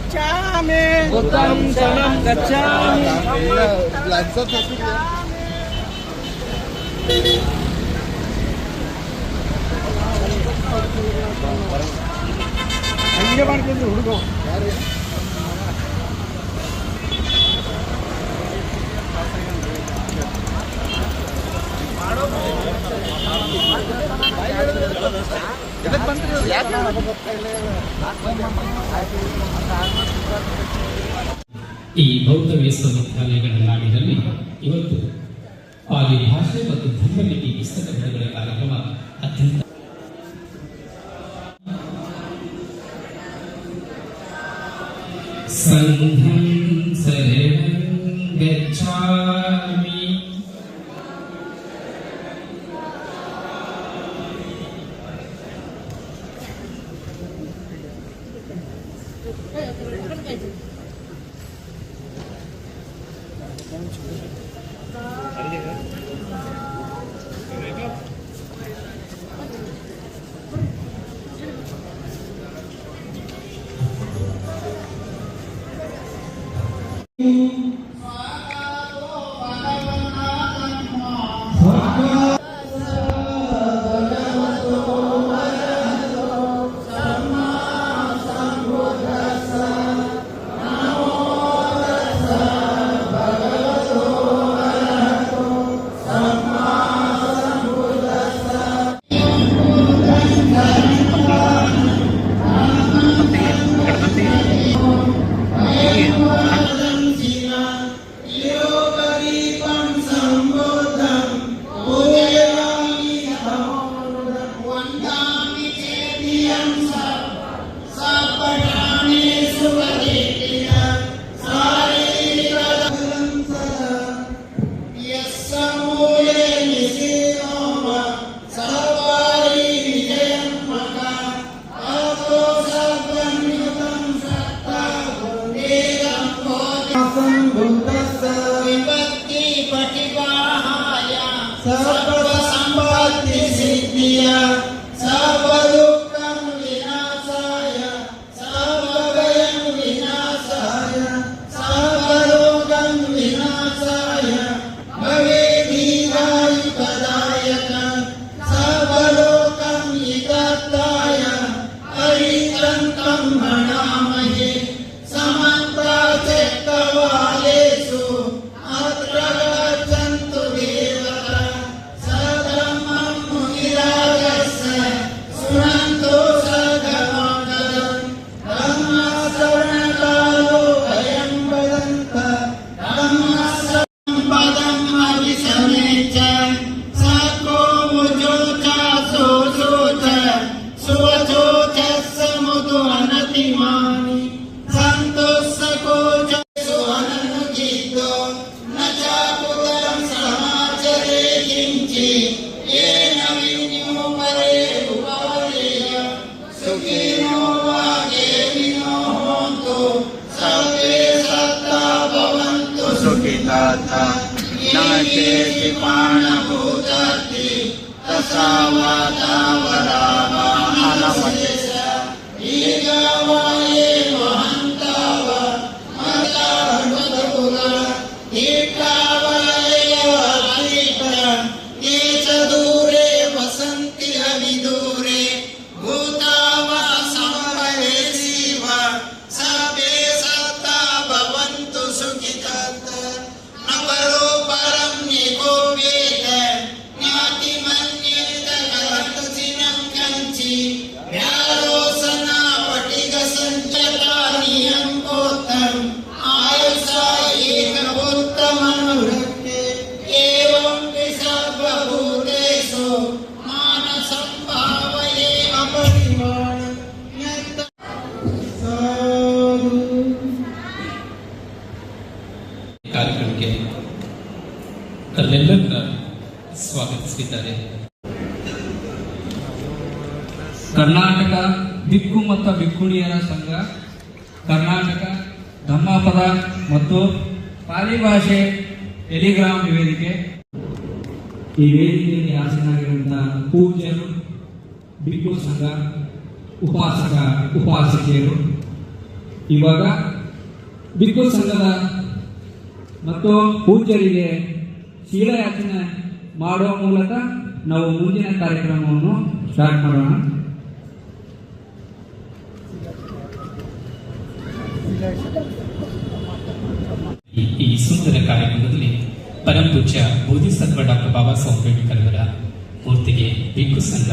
गच्छामि बुद्धं शरणं गच्छामि ಹಂಗೆ ಮಾಡ್ಕೊಂಡು ಹುಡುಗ ಈ ಬೌದ್ಧ ವಿಶ್ವವಿದ್ಯಾಲಯಗಳ ನಾಡಿನಲ್ಲಿ ಇವತ್ತು ಪಾಲಿ ಭಾಷೆ ಮತ್ತು ಧರ್ಮಲಿಪಿ ಪುಸ್ತಕ ಬಿಡುಗಡೆ ಕಾರ್ಯಕ್ರಮ ಅತ್ಯಂತ ಸಂಘಂ ಶರಣಂ ಗಚ್ಛಾಮಿ नचेति पाणभूताति तथा वातावरामहनमते ईगावाये महन्ताव मतार्मदपुर ईटावये वातीत ये च दूरे वसन्ति अविदूरे भूताव संभवेसीव सबे सत्ता भवन्तु सुखितात् नवरो परं निगोप्येत ज्ञाति मन्येत कर्तसिनं कंचि व्यारोसना पटिग संचता नियंकोत्तम आयुषा एकवोत्तमनुरक्ते एवं सर्वभूतेषु मानसं भावये अपरिमाणं ಕಾರ್ಯಕ್ರಮಕ್ಕೆ ತಮ್ಮೆಲ್ಲರನ್ನ ಸ್ವಾಗತಿಸಿದ್ದಾರೆ. ಕರ್ನಾಟಕ ಬಿಕ್ಕು ಮತ್ತು ಬಿಕ್ಕುಣಿಯರ ಸಂಘ, ಕರ್ನಾಟಕ ಧಮ್ಮಪದ ಮತ್ತು ಪಾಲಿ ಭಾಷೆ ಟೆಲಿಗ್ರಾಮ್ ವೇದಿಕೆ, ಈ ವೇದಿಕೆಯಲ್ಲಿ ಹಾಸನಾಗಿರುವಂತಹ ಪೂಜ್ಯರು, ಬಿಕ್ಕು ಸಂಘ, ಉಪಾಸಕ ಉಪಾಸಕಿಯರು, ಇವಾಗ ಬಿಕ್ಕು ಸಂಘದ ಮತ್ತು ಪೂಜ್ಯರಿಗೆ ಶೀಲಯಾಚನೆ ಮಾಡುವ ಮೂಲಕ ನಾವು ಮುಂದಿನ ಕಾರ್ಯಕ್ರಮವನ್ನು ಸ್ಟಾರ್ಟ್ ಮಾಡೋಣ. ಈ ಸುಂದರ ಕಾರ್ಯಕ್ರಮದಲ್ಲಿ ಪರಮಪೂಜ್ಯ ಬೋಧಿಸತ್ವ ಡಾಕ್ಟರ್ ಬಾಬಾ ಸಾಹೇಬ್ ಅಂಬೇಡ್ಕರ್ ಅವರ ಮೂರ್ತಿಗೆ ಬಿಕ್ಕು ಸಂಘ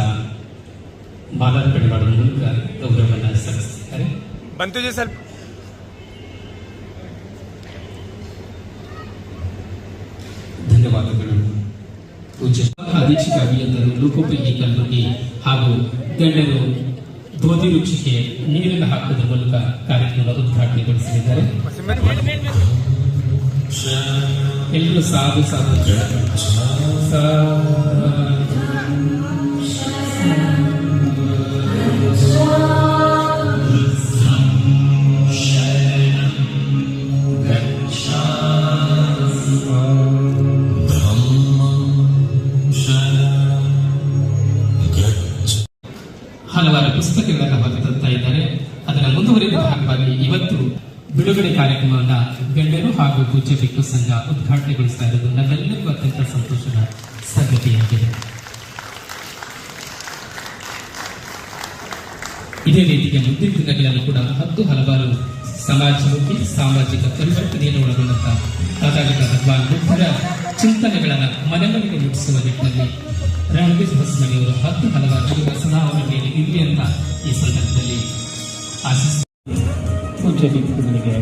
ಮಾಲಾರ್ಪಣೆ ಮಾಡುವ ಮೂಲಕ ಗೌರವವನ್ನು ಸಲ್ಲಿಸುತ್ತಾರೆ. ಬಂತುಜಿ ಸರ್ ಧನ್ಯವಾದಗಳು. ಪೂಜ್ಯ ಅಧೀಕ್ಷಕ ಅಭಿಯಂತರು ಲೋಕೋಪಯೋಗಿ ಕಲಬುರಗಿ ಹಾಗೂ ಗಣ್ಯರು ಗೋಧಿ ರುಚಿಗೆ ನೀರನ್ನು ಹಾಕುವುದರ ಮೂಲಕ ಕಾರ್ಯಕ್ರಮ ಉದ್ಘಾಟನೆಗೊಳಿಸಲಿದ್ದಾರೆ. ಎಲ್ಲರೂ ಸಾಧು ಸಾಧು ಹಲವಾರು ಪುಸ್ತಕಗಳನ್ನು ಹೊರತರ್ತಾ ಇದ್ದಾರೆ. ಅದರ ಮುಂದುವರಿದ ಭಾಗವಾಗಿ ಇವತ್ತು ಬಿಡುಗಡೆ ಕಾರ್ಯಕ್ರಮವನ್ನು ಗಣ್ಯರು ಹಾಗೂ ಪೂಜ್ಯ ಬಿಕ್ಕು ಸಂಘ ಉದ್ಘಾಟನೆಗೊಳಿಸ್ತಾ ಇರೋದು ನಮ್ಮೆಲ್ಲರಿಗೂ ಅತ್ಯಂತ ಸಂತೋಷದ ಸಂಗತಿಯಾಗಿದೆ. ಇದೇ ರೀತಿಯ ಮುಂದಿನ ದಿನಗಳಲ್ಲಿ ಕೂಡ ಹಲವಾರು ಸಮಾಜಮುಖಿ ಸಾಮಾಜಿಕ ಪರಿವರ್ತನೆಯನ್ನು ಒಳಗೊಂಡಂತಹ ತಾತ್ಕಾಲಿಕ ಭಗವಾನ್ ಬುದ್ಧರ ಚಿಂತನೆಗಳನ್ನು ಮನೆ ಮನೆಗೆ ಮುಟ್ಟಿಸುವ ನಿಟ್ಟಿನಲ್ಲಿ ರಣಬೀರ್ ಹೊಸಮನಿಯವರು ಹಲವಾರು ಸದಾವಣೆಯಲ್ಲಿ ಇರಲಿ ಅಂತ ಈ ಸಂದರ್ಭದಲ್ಲಿ ಆಶಿಸುತ್ತಾರೆ. ಪೂಜ್ಯ ಬಿಕ್ಕುಗಳಿಗೆ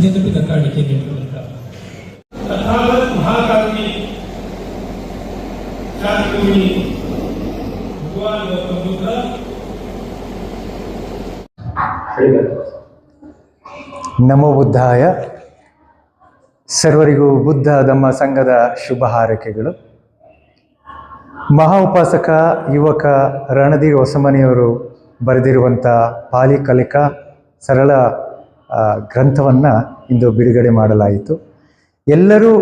ನೆನಪಿನ ಕಾಣಿಕೆ ನೀಡುವಂತ महाकारुणी शांतिभूमि भगवान गौतम बुद्ध ನಮೋ ಬುದ್ಧಾಯ. ಸರ್ವರಿಗೂ ಬುದ್ಧ ಧಮ್ಮ ಸಂಘದ ಶುಭ ಹಾರೈಕೆಗಳು. ಮಹಾ ಉಪಾಸಕ ಯುವಕ ರಣಧೀರ್ ಹೊಸಮನಿಯವರು ಬರೆದಿರುವಂಥ ಪಾಲಿ ಕಲಿಕಾ ಸರಳ ಗ್ರಂಥವನ್ನು ಇಂದು ಬಿಡುಗಡೆ ಮಾಡಲಾಯಿತು. ಎಲ್ಲರೂ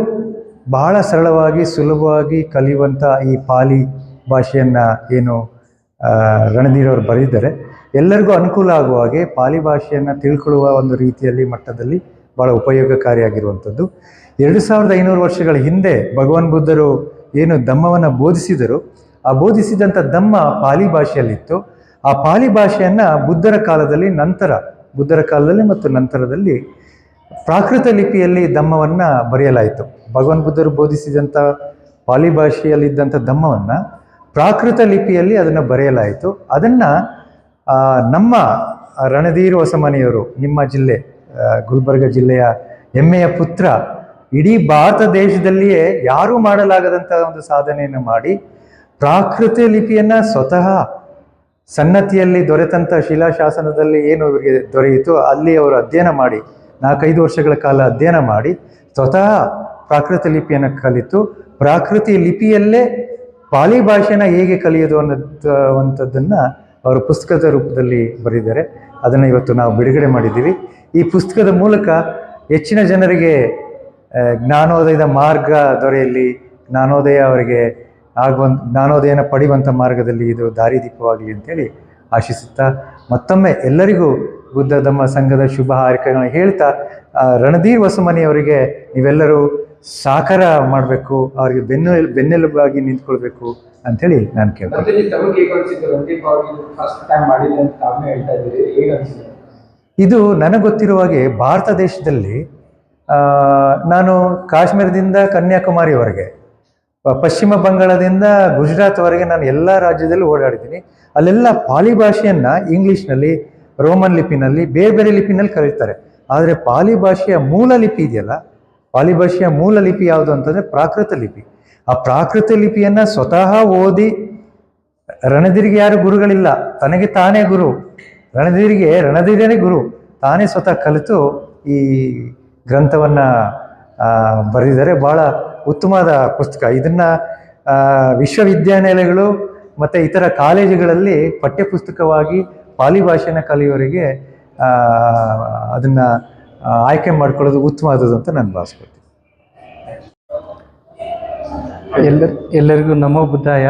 ಬಹಳ ಸರಳವಾಗಿ ಸುಲಭವಾಗಿ ಕಲಿಯುವಂಥ ಈ ಪಾಲಿ ಭಾಷೆಯನ್ನು ಏನು ರಣಧೀರವರು ಬರೆದಿದ್ದಾರೆ, ಎಲ್ಲರಿಗೂ ಅನುಕೂಲ ಆಗುವ ಹಾಗೆ ಪಾಲಿ ಭಾಷೆಯನ್ನು ತಿಳ್ಕೊಳ್ಳುವ ಒಂದು ರೀತಿಯಲ್ಲಿ ಮಟ್ಟದಲ್ಲಿ ಭಾಳ ಉಪಯೋಗಕಾರಿಯಾಗಿರುವಂಥದ್ದು. 2500 ವರ್ಷಗಳ ಹಿಂದೆ ಭಗವಾನ್ ಬುದ್ಧರು ಏನು ಧಮ್ಮವನ್ನು ಬೋಧಿಸಿದರು, ಆ ಬೋಧಿಸಿದಂಥ ಧಮ್ಮ ಪಾಲಿ ಭಾಷೆಯಲ್ಲಿತ್ತು. ಆ ಪಾಲಿ ಭಾಷೆಯನ್ನು ಬುದ್ಧರ ಕಾಲದಲ್ಲಿ ಮತ್ತು ನಂತರದಲ್ಲಿ ಪ್ರಾಕೃತ ಲಿಪಿಯಲ್ಲಿ ಧಮ್ಮವನ್ನು ಬರೆಯಲಾಯಿತು. ಭಗವಾನ್ ಬುದ್ಧರು ಬೋಧಿಸಿದಂಥ ಪಾಲಿ ಭಾಷೆಯಲ್ಲಿದ್ದಂಥ ಧಮ್ಮವನ್ನು ಪ್ರಾಕೃತ ಲಿಪಿಯಲ್ಲಿ ಅದನ್ನು ಬರೆಯಲಾಯಿತು. ಅದನ್ನು ನಮ್ಮ ರಣಧೀರ್ ಹೊಸಮನಿಯವರು, ನಿಮ್ಮ ಜಿಲ್ಲೆ ಗುಲ್ಬರ್ಗ ಜಿಲ್ಲೆಯ ಹೆಮ್ಮೆಯ ಪುತ್ರ, ಇಡೀ ಭಾರತ ದೇಶದಲ್ಲಿಯೇ ಯಾರೂ ಮಾಡಲಾಗದಂಥ ಒಂದು ಸಾಧನೆಯನ್ನು ಮಾಡಿ ಪ್ರಾಕೃತ ಲಿಪಿಯನ್ನು ಸ್ವತಃ ಸನ್ನತಿಯಲ್ಲಿ ದೊರೆತಂಥ ಶಿಲಾಶಾಸನದಲ್ಲಿ ಏನು ಇವರಿಗೆ ದೊರೆಯಿತು ಅಲ್ಲಿ ಅವರು ಅಧ್ಯಯನ ಮಾಡಿ 4-5 ವರ್ಷಗಳ ಕಾಲ ಅಧ್ಯಯನ ಮಾಡಿ ಸ್ವತಃ ಪ್ರಾಕೃತ ಲಿಪಿಯನ್ನು ಕಲಿತು ಪ್ರಾಕೃತಿ ಲಿಪಿಯಲ್ಲೇ ಪಾಲಿ ಭಾಷೆನ ಹೇಗೆ ಕಲಿಯೋದು ಅನ್ನೋವಂಥದ್ದನ್ನು ಅವರು ಪುಸ್ತಕದ ರೂಪದಲ್ಲಿ ಬರೆದಿದ್ದಾರೆ. ಅದನ್ನು ಇವತ್ತು ನಾವು ಬಿಡುಗಡೆ ಮಾಡಿದ್ದೀವಿ. ಈ ಪುಸ್ತಕದ ಮೂಲಕ ಹೆಚ್ಚಿನ ಜನರಿಗೆ ಜ್ಞಾನೋದಯದ ಮಾರ್ಗ ದೊರೆಯಲಿ, ಜ್ಞಾನೋದಯನ ಪಡೆಯುವಂಥ ಮಾರ್ಗದಲ್ಲಿ ಇದು ದಾರಿದೀಪವಾಗಲಿ ಅಂತೇಳಿ ಆಶಿಸುತ್ತಾ ಮತ್ತೊಮ್ಮೆ ಎಲ್ಲರಿಗೂ ಬುದ್ಧ ಧಮ್ಮ ಸಂಘದ ಶುಭ ಹಾರೈಕೆಗಳನ್ನ ಹೇಳ್ತಾ, ರಣಧೀರ್ ಹೊಸಮನಿಯವರಿಗೆ ನೀವೆಲ್ಲರೂ ಸಾಕಾರ ಮಾಡಬೇಕು, ಅವರಿಗೆ ಬೆನ್ನೆಲುಬಾಗಿ ನಿಂತ್ಕೊಳ್ಬೇಕು ಅಂಥೇಳಿ ನಾನು ಕೇಳ್ತೀನಿ. ಇದು ನನಗೆ ಗೊತ್ತಿರುವ ಹಾಗೆ ಭಾರತ ದೇಶದಲ್ಲಿ ನಾನು ಕಾಶ್ಮೀರದಿಂದ ಕನ್ಯಾಕುಮಾರಿವರೆಗೆ, ಪಶ್ಚಿಮ ಬಂಗಾಳದಿಂದ ಗುಜರಾತ್ವರೆಗೆ ನಾನು ಎಲ್ಲ ರಾಜ್ಯದಲ್ಲೂ ಓಡಾಡಿದ್ದೀನಿ. ಅಲ್ಲೆಲ್ಲ ಪಾಲಿ ಭಾಷೆಯನ್ನು ಇಂಗ್ಲೀಷ್ನಲ್ಲಿ, ರೋಮನ್ ಲಿಪಿನಲ್ಲಿ, ಬೇರೆ ಬೇರೆ ಲಿಪಿನಲ್ಲಿ ಕರೀತಾರೆ. ಆದರೆ ಪಾಲಿ ಭಾಷೆಯ ಮೂಲ ಲಿಪಿ ಇದೆಯಲ್ಲ, ಪಾಲಿ ಭಾಷೆಯ ಮೂಲ ಲಿಪಿ ಯಾವುದು ಅಂತಂದರೆ ಪ್ರಾಕೃತ ಲಿಪಿ. ಆ ಪ್ರಾಕೃತ ಲಿಪಿಯನ್ನು ಸ್ವತಃ ಓದಿ, ರಣಧೀರಿಗೆ ಯಾರು ಗುರುಗಳಿಲ್ಲ, ತನಗೆ ತಾನೇ ಗುರು, ರಣಧೀರನೇ ಗುರು, ತಾನೇ ಸ್ವತಃ ಕಲಿತು ಈ ಗ್ರಂಥವನ್ನು ಬರೆದಿದ್ದಾರೆ. ಭಾಳ ಉತ್ತಮವಾದ ಪುಸ್ತಕ. ಇದನ್ನು ವಿಶ್ವವಿದ್ಯಾನಿಲಯಗಳು ಮತ್ತು ಇತರ ಕಾಲೇಜುಗಳಲ್ಲಿ ಪಠ್ಯಪುಸ್ತಕವಾಗಿ ಪಾಲಿ ಭಾಷೆನ ಕಲಿಯೋರಿಗೆ ಅದನ್ನು ಆಯ್ಕೆ ಮಾಡ್ಕೊಳ್ಳೋದು ಉತ್ತಮವಾದದ್ದು ಅಂತ ನಾನು ಭಾವಿಸ್ಕೊಳ್ತೀನಿ. ಎಲ್ಲರಿಗೂ ನಮೋ ಬುದ್ಧಾಯ.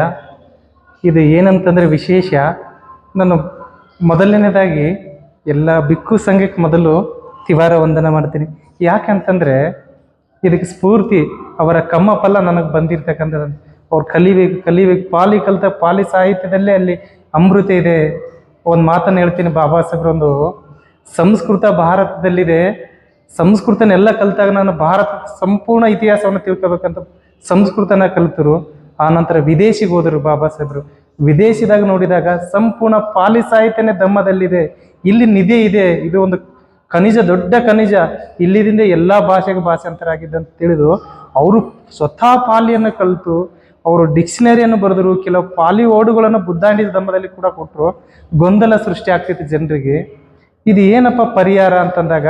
ಇದು ಏನಂತಂದರೆ ವಿಶೇಷ, ನಾನು ಮೊದಲನೇದಾಗಿ ಎಲ್ಲ ಬಿಕ್ಕು ಸಂಘಕ್ಕೆ ಮೊದಲು ತಿವಾರ ವಂದನ ಮಾಡ್ತೀನಿ. ಯಾಕಂತಂದರೆ ಇದಕ್ಕೆ ಸ್ಫೂರ್ತಿ ಅವರ ಕಮ್ಮ ಫಲ ನನಗೆ ಬಂದಿರ್ತಕ್ಕಂಥದ್ದು. ಅವ್ರು ಕಲಿಬೇಕು ಪಾಲಿ ಕಲಿತ ಪಾಲಿ ಸಾಹಿತ್ಯದಲ್ಲೇ ಅಲ್ಲಿ ಅಮೃತ ಇದೆ. ಒಂದು ಮಾತನ್ನು ಹೇಳ್ತೀನಿ, ಬಾಬಾ ಸಾಹೇಬ್ರೊಂದು ಸಂಸ್ಕೃತ ಭಾರತದಲ್ಲಿದೆ, ಸಂಸ್ಕೃತನೆಲ್ಲ ಕಲಿತಾಗ ನಾನು ಭಾರತದ ಸಂಪೂರ್ಣ ಇತಿಹಾಸವನ್ನು ತಿಳ್ಕೊಬೇಕಂತ ಸಂಸ್ಕೃತನ ಕಲಿತರು. ಆನಂತರ ವಿದೇಶಿಗೆ ಹೋದರು ಬಾಬಾ ಸಾಹೇಬರು. ವಿದೇಶಿದಾಗ ನೋಡಿದಾಗ ಸಂಪೂರ್ಣ ಪಾಲಿ ಸಾಹಿತ್ಯನೇ ಧಮ್ಮದಲ್ಲಿದೆ, ಇಲ್ಲಿ ನಿಧಿ ಇದೆ, ಇದು ಒಂದು ಖನಿಜ, ದೊಡ್ಡ ಖನಿಜ, ಇಲ್ಲಿದಿಂದ ಎಲ್ಲ ಭಾಷೆಗೆ ಭಾಷಾಂತರಾಗಿದ್ದಂತ ತಿಳಿದು ಅವರು ಸ್ವತಃ ಪಾಲಿಯನ್ನು ಕಲಿತು ಅವರು ಡಿಕ್ಷನರಿಯನ್ನು ಬರೆದರು. ಕೆಲವು ಪಾಲಿ ಓಡುಗಳನ್ನು ಬುದ್ಧಾಂಡಿ ಧಮ್ಮದಲ್ಲಿ ಕೂಡ ಕೊಟ್ಟರು. ಗೊಂದಲ ಸೃಷ್ಟಿ ಆಗ್ತೈತಿ ಜನರಿಗೆ. ಇದು ಏನಪ್ಪ ಪರಿಹಾರ ಅಂತಂದಾಗ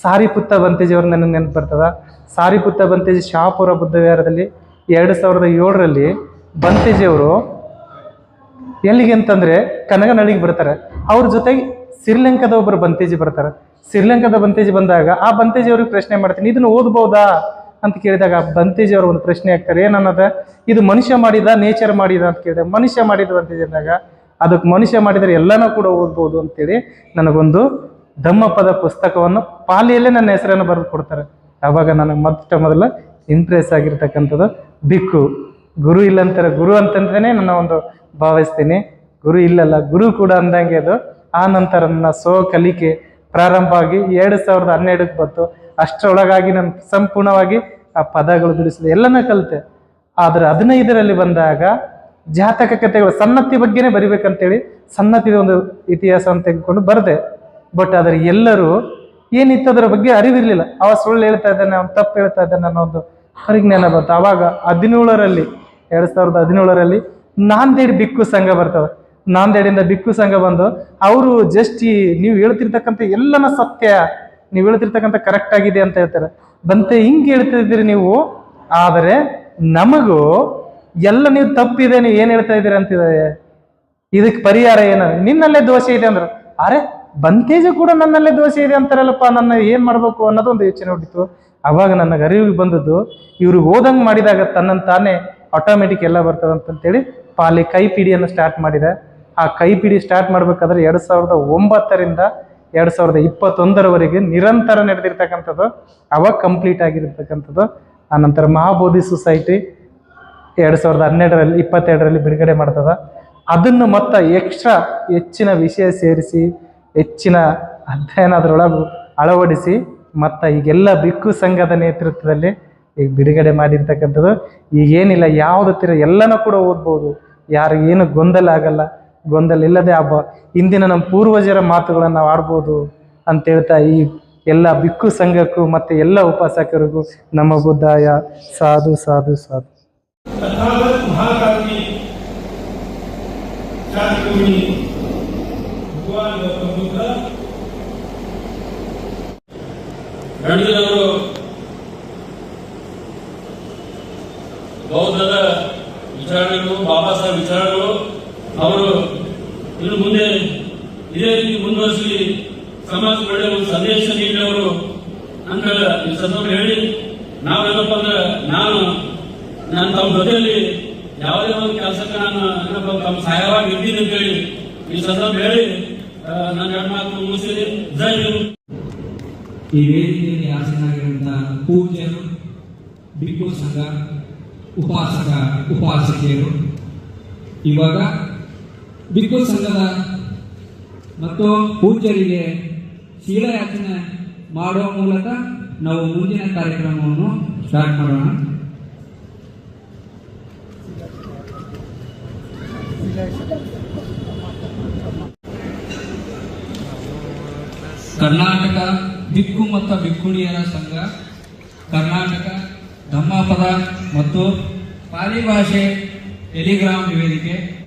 ಸಾರಿಪುತ್ತ ಬಂತೇಜಿ ಅವ್ರ ನನಗೆ ನೆನಪು ಬರ್ತದ. ಸಾರಿಪುತ್ತ ಬಂತೇಜಿ ಶಹಾಪುರ ಬುದ್ಧ ವಿಹಾರದಲ್ಲಿ 2007ರಲ್ಲಿ ಬಂತೇಜಿಯವರು ಎಲ್ಲಿಗೆ ಅಂತಂದರೆ ಕನಗನಹಳ್ಳಿಗೆ ಬರ್ತಾರೆ. ಅವ್ರ ಜೊತೆಗೆ ಶ್ರೀಲಂಕಾದ ಒಬ್ಬರು ಬಂತೇಜಿ ಬರ್ತಾರೆ. ಶ್ರೀಲಂಕಾದ ಬಂತೇಜಿ ಬಂದಾಗ ಆ ಬಂತೇಜಿ ಅವ್ರಿಗೆ ಪ್ರಶ್ನೆ ಮಾಡ್ತೀನಿ, ಇದನ್ನು ಓದ್ಬೋದಾ ಅಂತ ಕೇಳಿದಾಗ ಬಂತೇಜಿ ಅವರು ಒಂದು ಪ್ರಶ್ನೆ ಹಾಕ್ತಾರೆ, ಏನನ್ನದ, ಇದು ಮನುಷ್ಯ ಮಾಡಿದ ನೇಚರ್ ಮಾಡಿದ ಅಂತ ಕೇಳಿದೆ. ಮನುಷ್ಯ ಮಾಡಿದ ಬಂತೇಜಿ ಅಂದಾಗ ಅದಕ್ಕೆ ಮನುಷ್ಯ ಮಾಡಿದರೆ ಎಲ್ಲನೂ ಕೂಡ ಓದ್ಬೋದು ಅಂತೇಳಿ ನನಗೊಂದು ಧಮ್ಮಪದ ಪುಸ್ತಕವನ್ನು ಪಾಲಿಯಲ್ಲೇ ನನ್ನ ಹೆಸರನ್ನು ಬರೆದು ಕೊಡ್ತಾರೆ. ಆವಾಗ ನನಗೆ ಮೊದಲ ಇಂಪ್ರೆಸ್ ಆಗಿರ್ತಕ್ಕಂಥದ್ದು ಬಿಕ್ಕು. ಗುರು ಇಲ್ಲಂತಾರೆ, ಗುರು ಅಂತಂದ್ರೆ ನನ್ನ ಒಂದು ಭಾವಿಸ್ತೀನಿ. ಗುರು ಇಲ್ಲಲ್ಲ, ಗುರು ಕೂಡ ಅಂದಂಗೆ ಅದು. ಆ ನಂತರ ನನ್ನ ಕಲಿಕೆ ಪ್ರಾರಂಭ ಆಗಿ 2012ಕ್ಕೆ ಬಂತು. ಅಷ್ಟರೊಳಗಾಗಿ ನಾನು ಸಂಪೂರ್ಣವಾಗಿ ಆ ಪದಗಳು ಬಿಡಿಸಿದೆ, ಎಲ್ಲನ ಕಲಿತೆ. ಆದರೆ 15ರಲ್ಲಿ ಬಂದಾಗ ಜಾತಕ ಕಥೆಗಳು ಸನ್ನತಿ ಬಗ್ಗೆನೇ ಬರಿಬೇಕಂತೇಳಿ ಸನ್ನತಿದ ಒಂದು ಇತಿಹಾಸವನ್ನು ತೆಗೆದುಕೊಂಡು ಬರೆದೆ. ಬಟ್ ಆದರೆ ಎಲ್ಲರೂ ಏನಿತ್ತು ಅದರ ಬಗ್ಗೆ ಅರಿವಿರಲಿಲ್ಲ. ಅವ ಸುಳ್ಳು ಹೇಳ್ತಾ ಇದ್ದಾನೆ, ಅವ್ನು ತಪ್ಪು ಹೇಳ್ತಾ ಇದ್ದಾನೆ ಅನ್ನೋ ಒಂದು ಪರಿಜ್ಞಾನ ಬಂತು. ಆವಾಗ 2017ರಲ್ಲಿ ನಾಂದೇಡ್ ಬಿಕ್ಕು ಸಂಘ ಬರ್ತದೆ. ನಾಂದೇಡಿಂದ ಬಿಕ್ಕು ಸಂಘ ಬಂದು ಅವರು ಜಸ್ಟ್ ನೀವು ಹೇಳ್ತಿರ್ತಕ್ಕಂಥ ಎಲ್ಲನ ಸತ್ಯ, ನೀವು ಹೇಳ್ತಿರ್ತಕ್ಕಂಥ ಕರೆಕ್ಟ್ ಆಗಿದೆ ಅಂತ ಹೇಳ್ತಾರೆ. ಬಂತೆ ಹಿಂಗೆ ಹೇಳ್ತಿದ್ದೀರಿ ನೀವು, ಆದರೆ ನಮಗೂ ಎಲ್ಲ ನೀವು ತಪ್ಪಿದೆ, ನೀವು ಏನು ಹೇಳ್ತಾ ಇದ್ದೀರಿ ಅಂತಿದ್ದಾರೆ. ಇದಕ್ಕೆ ಪರಿಹಾರ ಏನು, ನಿನ್ನಲ್ಲೇ ದೋಷ ಇದೆ ಅಂದ್ರೆ, ಅರೆ ಬಂತೇಜು ಕೂಡ ನನ್ನಲ್ಲೇ ದೋಷ ಇದೆ ಅಂತಾರಲ್ಲಪ್ಪ, ನನ್ನ ಏನು ಮಾಡಬೇಕು ಅನ್ನೋದೊಂದು ಯೋಚನೆ ಹೊಡಿತು. ಆವಾಗ ನನಗೆ ಅರಿವಿಗೆ ಬಂದದ್ದು, ಇವ್ರಿಗೆ ಓದಂಗೆ ಮಾಡಿದಾಗ ತನ್ನನ್ನು ತಾನೇ ಆಟೋಮೆಟಿಕ್ ಎಲ್ಲ ಬರ್ತದಂತೇಳಿ ಪಾಲಿ ಕೈಪಿಡಿಯನ್ನು ಸ್ಟಾರ್ಟ್ ಮಾಡಿದೆ. ಆ ಕೈಪಿಡಿ ಸ್ಟಾರ್ಟ್ ಮಾಡಬೇಕಾದ್ರೆ 2009ರಿಂದ 2021ರವರೆಗೆ ನಿರಂತರ ನಡೆದಿರ್ತಕ್ಕಂಥದ್ದು. ಅವಾಗ ಕಂಪ್ಲೀಟ್ ಆಗಿರ್ತಕ್ಕಂಥದ್ದು. ಆನಂತರ ಮಹಾಬೋಧಿ ಸೊಸೈಟಿ 2022ರಲ್ಲಿ ಬಿಡುಗಡೆ ಮಾಡ್ತದ. ಅದನ್ನು ಮತ್ತೆ ಹೆಚ್ಚಿನ ವಿಷಯ ಸೇರಿಸಿ ಹೆಚ್ಚಿನ ಅಧ್ಯಯನ ಅದರೊಳಗೆ ಅಳವಡಿಸಿ ಮತ್ತು ಈಗೆಲ್ಲ ಬಿಕ್ಕು ಸಂಘದ ನೇತೃತ್ವದಲ್ಲಿ ಈಗ ಬಿಡುಗಡೆ ಮಾಡಿರ್ತಕ್ಕಂಥದ್ದು. ಈಗೇನಿಲ್ಲ, ಯಾವುದು ಎಲ್ಲನೂ ಕೂಡ ಓದ್ಬೋದು, ಯಾರಿಗೇನು ಗೊಂದಲ ಆಗಲ್ಲ. ಗೊಂದಲ ಇಲ್ಲದೆ ಇಂದಿನ ನಮ್ಮ ಪೂರ್ವಜರ ಮಾತುಗಳನ್ನು ನಾವು ಆಡ್ಬೋದು ಅಂತ ಹೇಳ್ತಾ ಈ ಎಲ್ಲ ಬಿಕ್ಕು ಸಂಘಕ್ಕೂ ಮತ್ತು ಎಲ್ಲ ಉಪಾಸಕರಿಗೂ ನಮ್ಮ ಬುದ್ಧಾಯ. ಸಾಧು ಸಾಧು ಸಾಧು. तथागत महाकाव्य शास्त्रमुनि भगवान गौतम बुद्ध ಗಣಿತದವರು ಬೌದ್ಧದ ವಿಚಾರಗಳು, ಬಾಬಾ ಸಾಹೇಬ್ ವಿಚಾರಗಳು, ಅವರು ಇನ್ನು ಮುಂದೆ ಇದೇ ರೀತಿ ಮುಂದುವರಿಸಿ ಸಮಾಜಕ್ಕೆ ಒಳ್ಳೆಯ ಒಂದು ಸಂದೇಶ ನೀಡಿದವರು ಅಂತ ಈ ಸಂದರ್ಭ ಹೇಳಿ, ನಾವೇನಪ್ಪ ಅಂದ್ರೆ ನಾನು ತಮ್ಮ ಜೊತೆಯಲ್ಲಿ ಯಾವುದೇ ಒಂದು ಕೆಲಸಕ್ಕೆ ನಾನು ತಮ್ಮ ಸಹಾಯವಾಗಿ ಇದ್ದೀನಿ ಅಂತ ಹೇಳಿ ಈ ಸಂದರ್ಭ ಹೇಳಿ ನನ್ನ ಎರಡು ಮಾತು ಮುಗಿಸಿದೆ. ಜೈ ಹಿಂದ್. ಈ ವೇದಿಕೆಯಲ್ಲಿ ಆಸೀನರಾಗಿರುವಂತಹ ಪೂಜ್ಯರು, ಬಿಕ್ಕು ಸಂಘ ಉಪಾಸಕಿಯರು, ಇವಾಗ ಬಿಕ್ಕು ಸಂಘದ ಮತ್ತು ಪೂಜ್ಯರಿಗೆ ಶೀಲಯಾಚನೆ ಮಾಡುವ ಮೂಲಕ ನಾವು ಮುಂದಿನ ಕಾರ್ಯಕ್ರಮವನ್ನು ಸ್ಟಾರ್ಟ್ ಮಾಡೋಣ. ಕರ್ನಾಟಕ ಬಿಕ್ಕು ಮತ್ತು ಬಿಕ್ಕುಣಿಯರ ಸಂಘ, ಕರ್ನಾಟಕ ಧಮ್ಮಪದ ಮತ್ತು ಪಾಲಿ ಭಾಷೆ ಟೆಲಿಗ್ರಾಮ್ ವೇದಿಕೆ